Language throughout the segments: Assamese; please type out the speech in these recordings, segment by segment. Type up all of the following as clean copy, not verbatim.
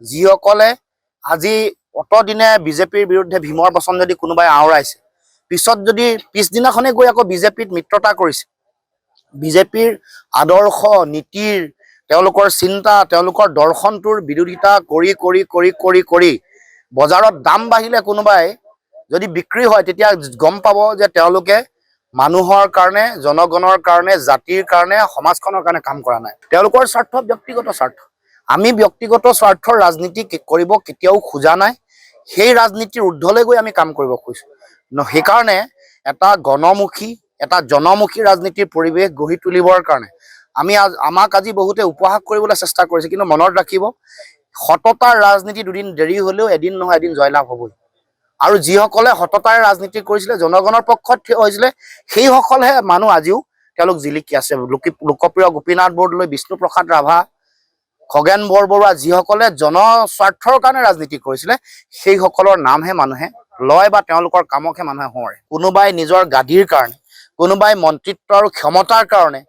যিসকলে আজি অতদিনে বিজেপিৰ বিৰুদ্ধে ভীমৰ বচন যদি কোনোবাই আওৰাইছে, পিছত যদি পিছদিনাখনে গৈ আকৌ বিজেপিত মিত্ৰতা কৰিছে, বিজেপিৰ আদৰ্শ নীতিৰ তেওঁলোকৰ চিন্তা তেওঁলোকৰ দৰ্শনটোৰ বিৰোধিতা কৰি কৰি কৰি কৰি কৰি বজাৰত দাম বাঢ়িলে কোনোবাই যদি বিক্ৰী হয়, তেতিয়া গম পাব যে তেওঁলোকে মানুহৰ কাৰণে, জনগণৰ কাৰণে, জাতিৰ কাৰণে, সমাজখনৰ কাৰণে কাম কৰা নাই। তেওঁলোকৰ স্বাৰ্থ ব্যক্তিগত স্বাৰ্থ। আমি ব্যক্তিগত স্বাৰ্থৰ ৰাজনীতি কৰিব কেতিয়াও খোজা নাই। সেই ৰাজনীতিৰ ঊৰ্ধ্বলৈ গৈ আমি কাম কৰিব খুজিছোঁ। সেইকাৰণে এটা গণমুখী, এটা জনমুখী ৰাজনীতিৰ পৰিৱেশ গঢ়ি তুলিবৰ কাৰণে আমাক আজি বহুতে উপহাস কৰিবলৈ চেষ্টা কৰিছে, কিন্তু মনত ৰাখিব, সততাৰ ৰাজনীতি দুদিন দেৰি হ'লেও এদিন নহয় এদিন জয়লাভ হ'বই। আৰু যিসকলে সততাৰে ৰাজনীতি কৰিছিলে, জনগণৰ পক্ষত থিয় হৈছিলে, সেইসকলহে মানুহ আজিও তেওঁলোক জিলিকি আছে। লোকপ্ৰিয় গোপীনাথ বৰদলৈ, বিষ্ণুপ্ৰসাদ ৰাভা, খগেন বৰবৰুৱা, যিসকলে জনস্বাৰ্থৰ কাৰণে ৰাজনীতি কৰিছিলে, সেইসকলৰ নামহে মানুহে লয় বা তেওঁলোকৰ কামকহে মানুহে সোঁৱৰে। কোনোবাই নিজৰ গাদীৰ কাৰণে, কোনোবাই মন্ত্ৰিত্ব আৰু ক্ষমতাৰ কাৰণে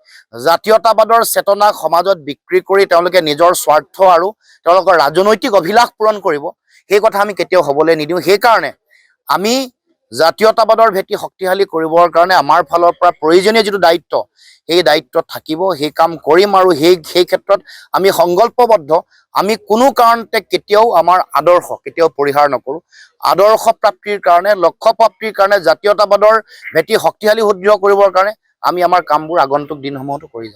জাতীয়তাবাদৰ চেতনাক সমাজত বিক্ৰী কৰি তেওঁলোকে নিজৰ স্বাৰ্থ আৰু তেওঁলোকৰ ৰাজনৈতিক অভিলাষ পূৰণ কৰিব, সেই কথা আমি কেতিয়াও হ'বলৈ নিদিওঁ। সেইকাৰণে আমি জাতীয়তাবাদৰ ভেটি শক্তিশালী কৰিবৰ কাৰণে আমাৰ ফালৰ পৰা প্ৰয়োজনীয় যিটো দায়িত্ব, সেই দায়িত্বত থাকিব, সেই কাম কৰিম। আৰু সেই ক্ষেত্ৰত আমি সংকল্পবদ্ধ। আমি কোনো কাৰণতে কেতিয়াও আমাৰ আদৰ্শ কেতিয়াও পৰিহাৰ নকৰোঁ। আদৰ্শ প্ৰাপ্তিৰ কাৰণে, লক্ষ্য প্ৰাপ্তিৰ কাৰণে, জাতীয়তাবাদৰ ভেটি শক্তিশালী সুদৃঢ় কৰিবৰ কাৰণে আমি আমাৰ কামবোৰ আগন্তুক দিনসমূহতো কৰি যাম।